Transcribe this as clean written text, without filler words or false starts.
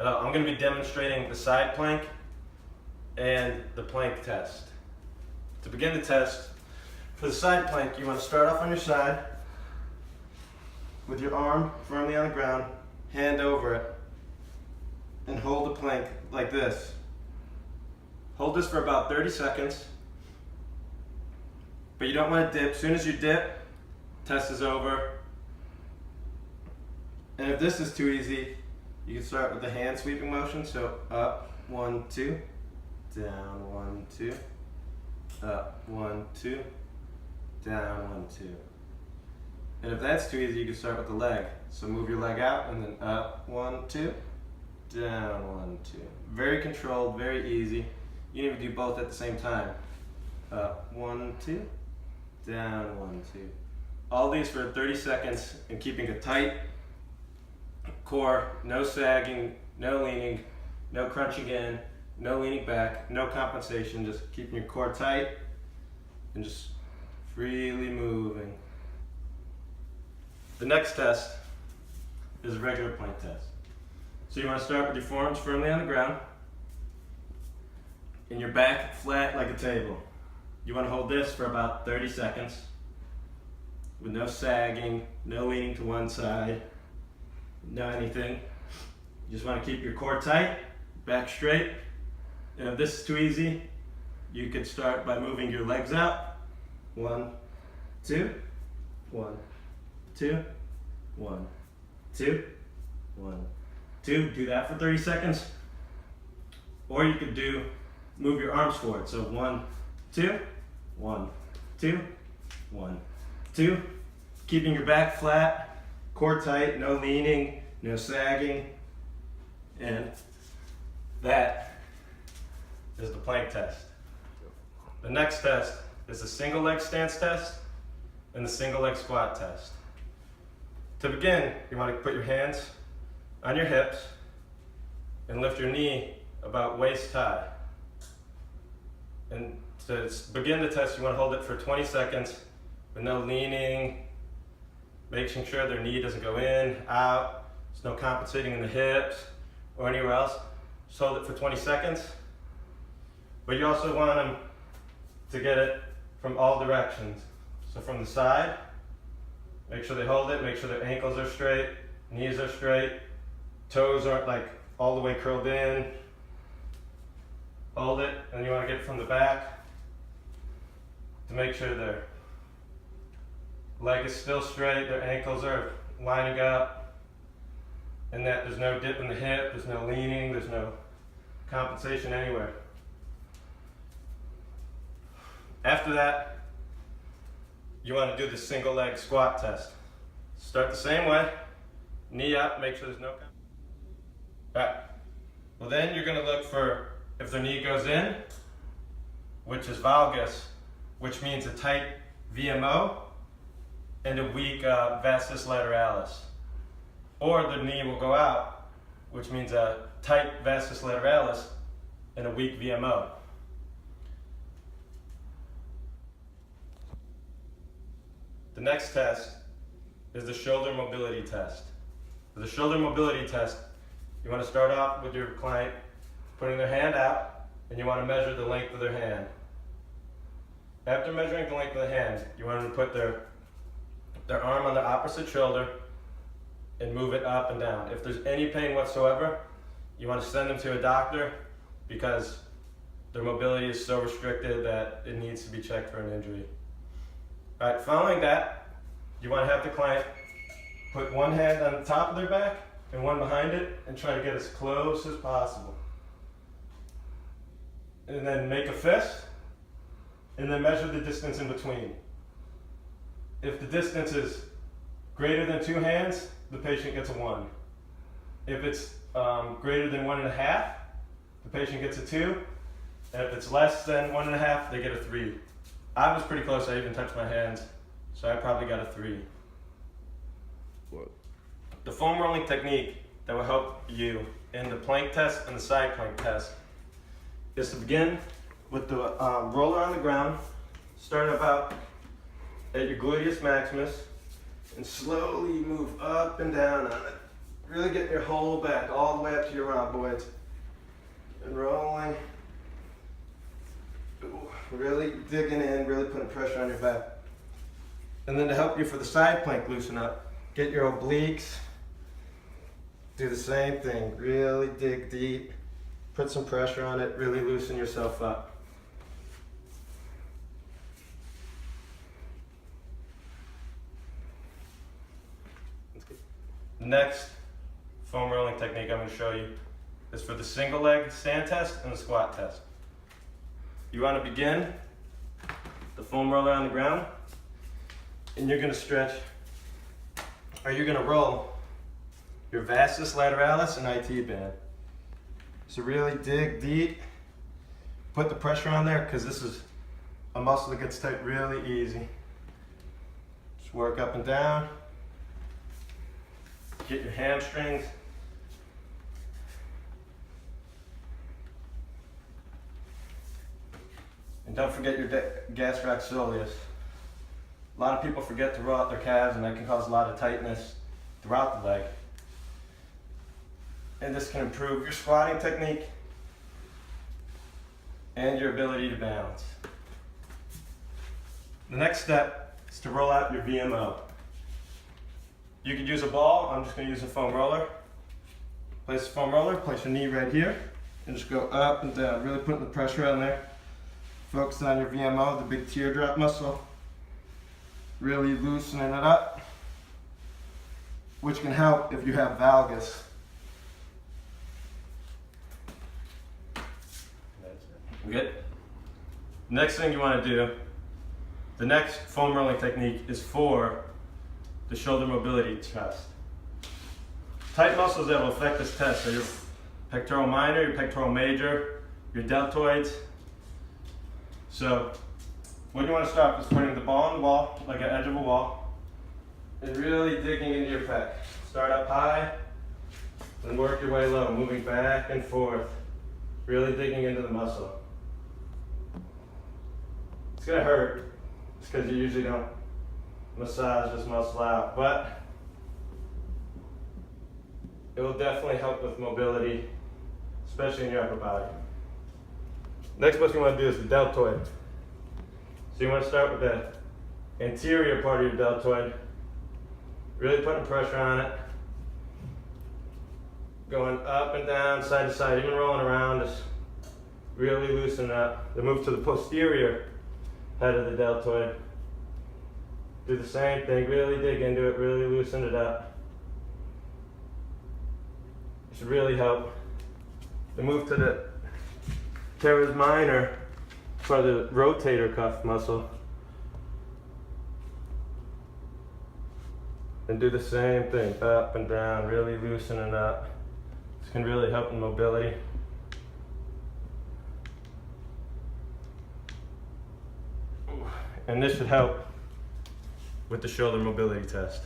I'm going to be demonstrating the side plank and the plank test. To begin the test, for the side plank, you want to start off on your side with your arm firmly on the ground, hand over it, and hold the plank like this. Hold this for about 30 seconds, but you don't want to dip. As soon as you dip, test is over. And if this is too easy, you can start with the hand sweeping motion. So up, 1, 2, down, 1, 2, up, 1, 2, down, 1, 2. And if that's too easy, you can start with the leg. So move your leg out and then up, 1, 2, down, 1, 2. Very controlled, very easy. You can even do both at the same time. Up, 1, 2, down, 1, 2. All these for 30 seconds and keeping a tight core, no sagging, no leaning, no crunching in, no leaning back, no compensation, just keeping your core tight and just freely moving. The next test is a regular plank test. So you want to start with your forearms firmly on the ground and your back flat like a table. You want to hold this for about 30 seconds with no sagging, no leaning to one side, no anything. You just want to keep your core tight, back straight. And if this is too easy, you could start by moving your legs out. 1, 2, 1, 2, 1, 2, 1, 2. Do that for 30 seconds. Or you could move your arms forward. So 1, 2, 1, 2, 1, 2. Keeping your back flat, core tight, no leaning, no sagging. And that is the plank test. The next test is the single leg stance test and the single leg squat test. To begin, you want to put your hands on your hips and lift your knee about waist high. And to begin the test, you want to hold it for 20 seconds with no leaning, making sure their knee doesn't go in, out. There's no compensating in the hips or anywhere else. Just hold it for 20 seconds. But you also want them to get it from all directions. So from the side, make sure they hold it, make sure their ankles are straight, knees are straight, toes aren't like all the way curled in. Hold it, and you want to get it from the back to make sure their leg is still straight, their ankles are lining up, and that there's no dip in the hip, there's no leaning, there's no compensation anywhere. After that, you want to do the single leg squat test. Start the same way, knee up, make sure there's no compensation. Alright, well then you're going to look for if their knee goes in, which is valgus, which means a tight VMO, and a weak vastus lateralis. Or the knee will go out, which means a tight vastus lateralis and a weak VMO. The next test is the shoulder mobility test. For the shoulder mobility test, you want to start off with your client putting their hand out, and you want to measure the length of their hand. After measuring the length of the hand, you want them to put their arm on the opposite shoulder and move it up and down. If there's any pain whatsoever, you want to send them to a doctor because their mobility is so restricted that it needs to be checked for an injury. All right, following that, you want to have the client put one hand on the top of their back and one behind it and try to get as close as possible. And then make a fist and then measure the distance in between. If the distance is greater than 2 hands, the patient gets a 1. If it's greater than 1.5, the patient gets a 2. And if it's less than 1.5, they get a 3. I was pretty close, I even touched my hands, so I probably got a 3. What? The foam rolling technique that will help you in the plank test and the side plank test is to begin with the roller on the ground, start about at your gluteus maximus, and slowly move up and down on it. Really get your whole back all the way up to your rhomboids. And rolling. Ooh, really digging in, really putting pressure on your back. And then to help you for the side plank loosen up, get your obliques. Do the same thing, really dig deep. Put some pressure on it, really loosen yourself up. The next foam rolling technique I'm going to show you is for the single leg stand test and the squat test. You want to begin the foam roller on the ground, and you're going to stretch, or you're going to roll your vastus lateralis and IT band. So really dig deep, put the pressure on there, because this is a muscle that gets tight really easy. Just work up and down. Get your hamstrings. And don't forget your gastroc soleus. A lot of people forget to roll out their calves, and that can cause a lot of tightness throughout the leg. And this can improve your squatting technique and your ability to balance. The next step is to roll out your VMO. You could use a ball. I'm just going to use a foam roller. Place the foam roller, place your knee right here, and just go up and down, really putting the pressure on there. Focus on your VMO, the big teardrop muscle. Really loosening it up, which can help if you have valgus. Good? Next thing you want to do, the next foam rolling technique is for the shoulder mobility test. Tight muscles that will affect this test are your pectoral minor, your pectoral major, your deltoids. So what you want to start is putting the ball on the wall, like an edge of a wall, and really digging into your pec. Start up high, then work your way low, moving back and forth, really digging into the muscle. It's gonna hurt, it's because you usually don't massage this muscle out, but it will definitely help with mobility, especially in your upper body. Next, what you want to do is the deltoid. So you want to start with the anterior part of your deltoid, really putting pressure on it, going up and down, side to side, even rolling around, just really loosen up. Then move to the posterior head of the deltoid. Do the same thing, really dig into it, really loosen it up. It should really help. Then move to the teres minor for the rotator cuff muscle. And do the same thing, up and down, really loosening up. This can really help in mobility. And this should help with the shoulder mobility test.